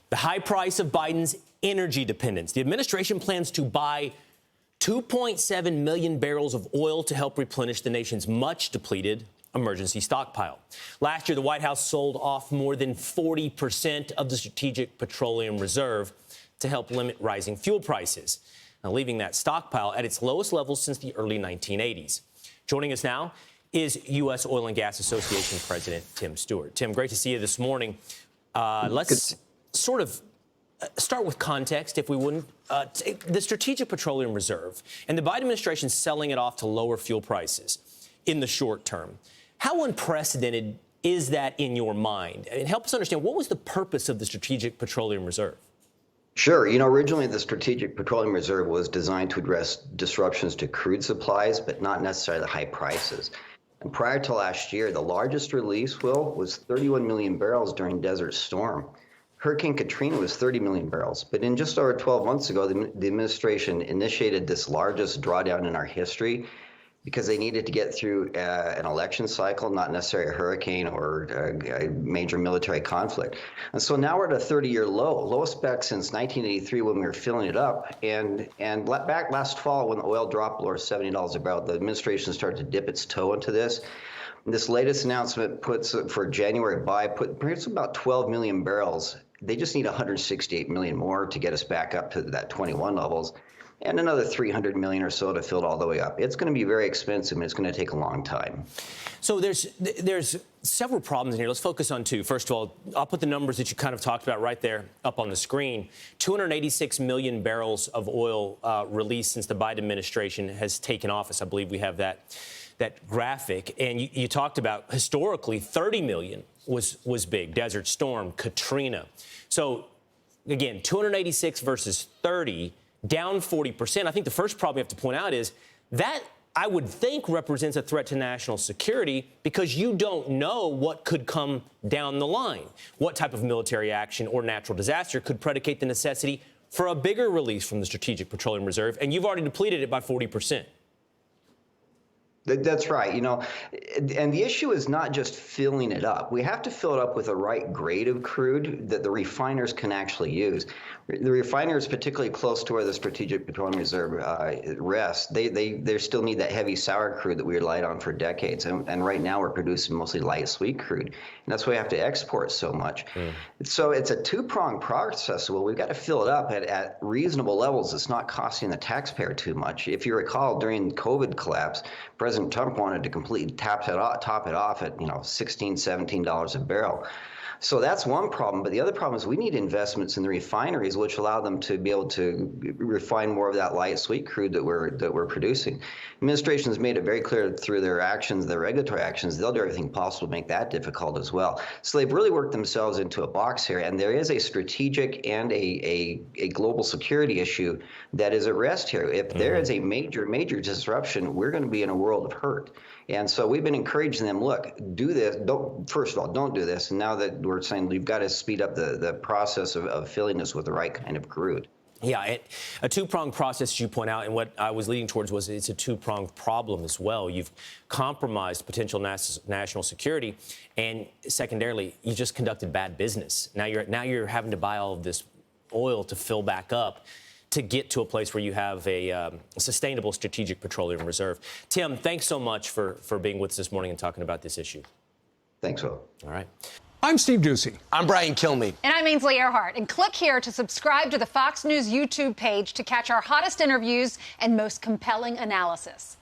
The high price of Biden's energy dependence. The administration plans to buy 2.7 million barrels of oil to help replenish the nation's much depleted emergency stockpile. Last year, the White House sold off more than 40% of the Strategic Petroleum Reserve to help limit rising fuel prices, now leaving that stockpile at its lowest level since the early 1980s. Joining us now is U.S. Oil and Gas Association President Tim Stewart. Tim, great to see you this morning. Let's sort of start with context, if we wouldn't. The Strategic Petroleum Reserve and the Biden administration selling it off to lower fuel prices in the short term. How unprecedented is that in your mind? And help us understand, what was the purpose of the Strategic Petroleum Reserve? Sure. Originally the Strategic Petroleum Reserve was designed to address disruptions to crude supplies, but not necessarily the high prices. And prior to last year, the largest release, was 31 million barrels during Desert Storm. Hurricane Katrina was 30 million barrels. But in just over 12 months ago, the administration initiated this largest drawdown in our history because they needed to get through an election cycle, not necessarily a hurricane or a major military conflict. And so now we're at a 30-year low, lowest back since 1983 when we were filling it up. And back last fall when the oil dropped below $70 a barrel, the administration started to dip its toe into this. This latest announcement puts for January buy, puts about 12 million barrels. They just need 168 million more to get us back up to that 21 levels, and another 300 million or so to fill it all the way up. It's going to be very expensive, and it's going to take a long time. So there's several problems in here. Let's focus on two. First of all, I'll put the numbers that you kind of talked about right there up on the screen. 286 million barrels of oil released since the Biden administration has taken office. I believe we have that graphic. And you talked about historically 30 million was big. Desert Storm, Katrina. So again, 286 versus 30, down 40%. I think the first problem you have to point out is that I would think represents a threat to national security, because you don't know what could come down the line. What type of military action or natural disaster could predicate the necessity for a bigger release from the Strategic Petroleum Reserve, and you've already depleted it by 40%. That's right. And the issue is not just filling it up. We have to fill it up with the right grade of crude that the refiners can actually use. The refiners, particularly close to where the Strategic Petroleum Reserve rests, they still need that heavy sour crude that we relied on for decades. And right now we're producing mostly light sweet crude. And that's why we have to export so much. So it's a two-pronged process. Well, we've got to fill it up at reasonable levels. It's not costing the taxpayer too much. If you recall, during the COVID collapse, President Trump wanted to completely top it off at $16, $17 a barrel. So that's one problem. But the other problem is we need investments in the refineries, which allow them to be able to refine more of that light sweet crude that we're producing. Administration has made it very clear through their actions, their regulatory actions, they'll do everything possible to make that difficult as well. So they've really worked themselves into a box here, and there is a strategic and a global security issue that is at rest here. If there is a major disruption, we're going to be in a world of hurt. And so we've been encouraging them, look, do this. First of all, don't do this. And now that we're saying we've got to speed up the process of filling this with the right kind of crude. Yeah, a two-pronged process, as you point out, and what I was leading towards was it's a two-pronged problem as well. You've compromised potential national security, and secondarily, you just conducted bad business. Now you're having to buy all of this oil to fill back up to get to a place where you have a sustainable Strategic Petroleum Reserve. Tim, thanks so much for being with us this morning and talking about this issue. Thanks, Will. All right. I'm Steve Ducey. I'm Brian Kilmeade. And I'm Ainsley Earhart. And click here to subscribe to the Fox News YouTube page to catch our hottest interviews and most compelling analysis.